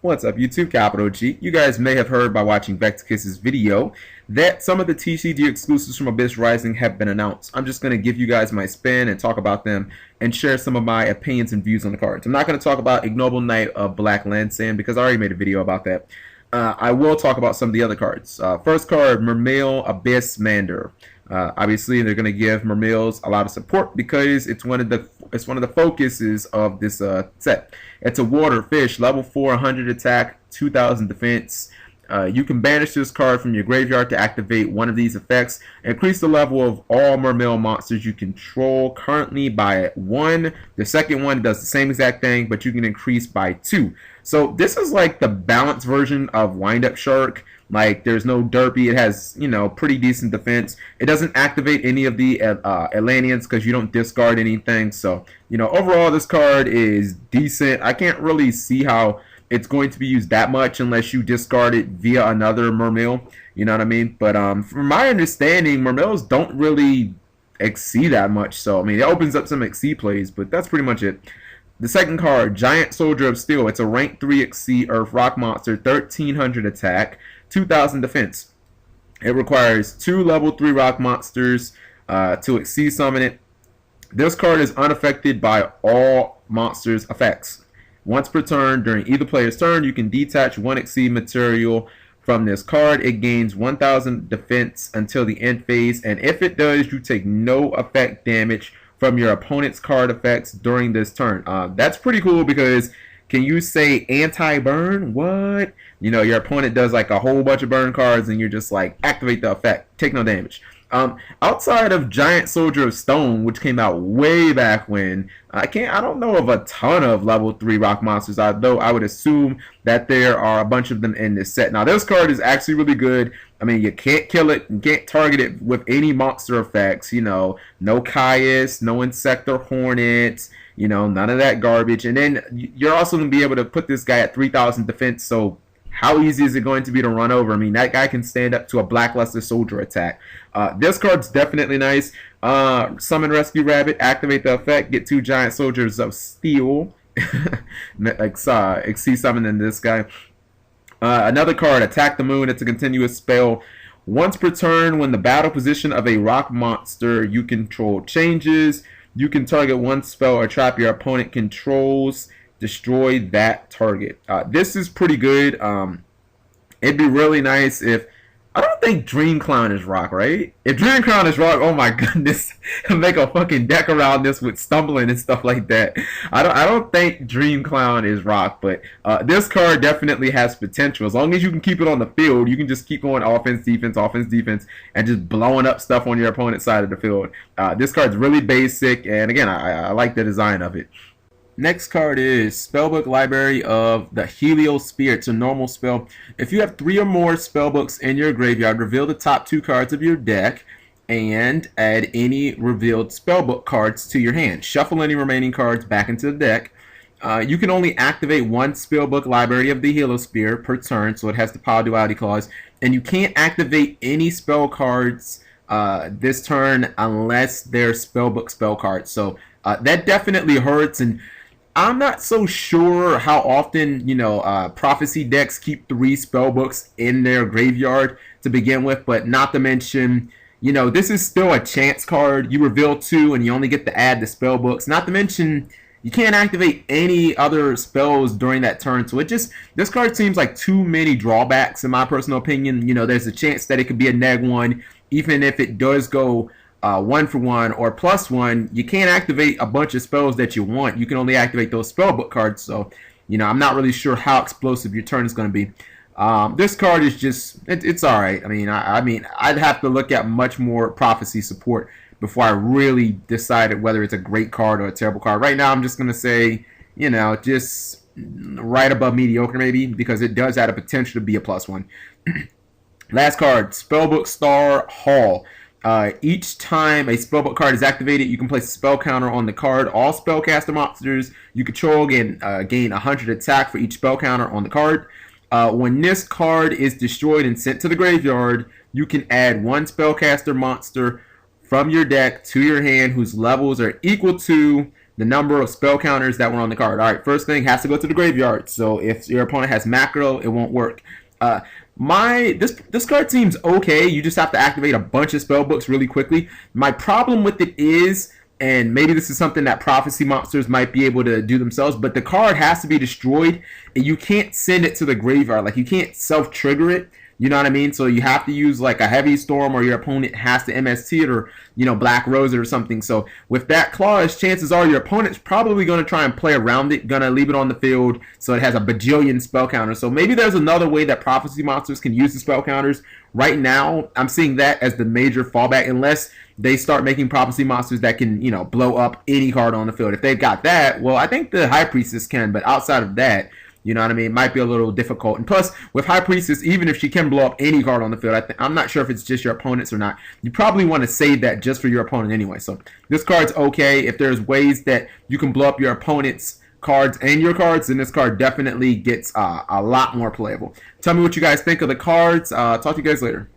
What's up, YouTube? Capital G. You guys may have heard by watching VectorKiss's video that some of the TCG exclusives from Abyss Rising have been announced. I'm just going to give you guys my spin and talk about them and share some of my opinions and views on the cards. I'm not going to talk about Ignoble Knight of Black Laundsallyn because I already made a video about that. I will talk about some of the other cards. First card, Mermail Abyssmander. Obviously, they're going to give Mermails a lot of support because it's one of the focuses of this set. It's a water fish, level 4, 100 attack, 2000 defense. You can banish this card from your graveyard to activate one of these effects. Increase the level of all Mermail monsters you control currently by 1. The second one does the same exact thing, but you can increase by 2. So this is like the balanced version of Wind Up Shark. Like, there's no derpy. It has, pretty decent defense. It doesn't activate any of the Atlanteans because you don't discard anything. So, overall, this card is decent. I can't really see how it's going to be used that much unless you discard it via another Mermail. You know what I mean? But from my understanding, Mermails don't really exceed that much. So, I mean, it opens up some exceed plays, but that's pretty much it. The second card, Giant Soldier of Steel. It's a rank 3 exceed Earth Rock monster, 1300 attack, 2000 defense. It requires 2 level 3 rock monsters to exceed summon it. This card is unaffected by all monsters' effects. Once per turn, during either player's turn, you can detach 1 exceed material from this card. It gains 1000 defense until the end phase, and if it does, you take no effect damage from your opponent's card effects during this turn. That's pretty cool because can you say anti-burn? What? Your opponent does like a whole bunch of burn cards and you're just like, activate the effect. Take no damage. Outside of Giant Soldier of Stone, which came out way back when, I don't know of a ton of level 3 rock monsters, although I would assume that there are a bunch of them in this set. Now, this card is actually really good. I mean, you can't kill it, you can't target it with any monster effects, no Caius, no Insector Hornets, none of that garbage. And then you're also going to be able to put this guy at 3000 defense, so how easy is it going to be to run over? I mean, that guy can stand up to a Blackluster Soldier attack. This card's definitely nice. Summon Rescue Rabbit, activate the effect, get 2 Giant Soldiers of Steel. Exceed summoning this guy. Another card, Attack the Moon. It's a continuous spell. Once per turn, when the battle position of a rock monster you control changes, you can target one spell or trap your opponent controls. Destroy that target. This is pretty good. It'd be really nice if... I don't think Dream Clown is rock, right? If Dream Clown is rock, oh my goodness, make a fucking deck around this with stumbling and stuff like that. I don't think Dream Clown is rock, but this card definitely has potential. As long as you can keep it on the field, you can just keep going offense, defense, and just blowing up stuff on your opponent's side of the field. This card's really basic, and again, I like the design of it. Next card is Spellbook Library of the Heliosphere. It's a normal spell. If you have 3 or more spellbooks in your graveyard, reveal the top 2 cards of your deck and add any revealed spellbook cards to your hand. Shuffle any remaining cards back into the deck. You can only activate 1 Spellbook Library of the Heliosphere per turn, so it has the Power Duality clause. And you can't activate any spell cards this turn unless they're spellbook spell cards. So that definitely hurts, and I'm not so sure how often, Prophecy decks keep 3 spellbooks in their graveyard to begin with, but not to mention, this is still a chance card. You reveal 2 and you only get to add the spellbooks. Not to mention, you can't activate any other spells during that turn. So this card seems like too many drawbacks in my personal opinion. There's a chance that it could be a neg 1, even if it does go 1-for-1 or +1, you can't activate a bunch of spells that you want. You can only activate those spellbook cards. So, I'm not really sure how explosive your turn is going to be. This card is just, it's all right. I mean, I'd have to look at much more Prophecy support before I really decided whether it's a great card or a terrible card. Right now, I'm just going to say, just right above mediocre maybe, because it does have a potential to be a +1. Last card, Spellbook Star Hall. Each time a spellbook card is activated, you can place a spell counter on the card. All spellcaster monsters you control gain 100 attack for each spell counter on the card. When this card is destroyed and sent to the graveyard, you can add 1 spellcaster monster from your deck to your hand whose levels are equal to the number of spell counters that were on the card. All right, first thing has to go to the graveyard. So if your opponent has macro, it won't work. This card seems okay. You just have to activate a bunch of spell books really quickly. My problem with it is, and maybe this is something that prophecy monsters might be able to do themselves, but the card has to be destroyed and you can't send it to the graveyard. Like, you can't self-trigger it. You know what I mean? So you have to use like a heavy storm, or your opponent has to MST it, or, you know, Black Rose it or something. So with that clause, chances are your opponent's probably going to try and play around it, going to leave it on the field so it has a bajillion spell counters. So maybe there's another way that prophecy monsters can use the spell counters. Right now, I'm seeing that as the major fallback, unless they start making prophecy monsters that can, you know, blow up any card on the field. If they've got that, well, I think the High Priestess can, but outside of that, you know what I mean, it might be a little difficult. And plus, with High Priestess, even if she can blow up any card on the field, I'm not sure if it's just your opponent's or not. You probably want to save that just for your opponent anyway. So this card's okay. If there's ways that you can blow up your opponent's cards and your cards, then this card definitely gets a lot more playable. Tell me what you guys think of the cards. Talk to you guys later.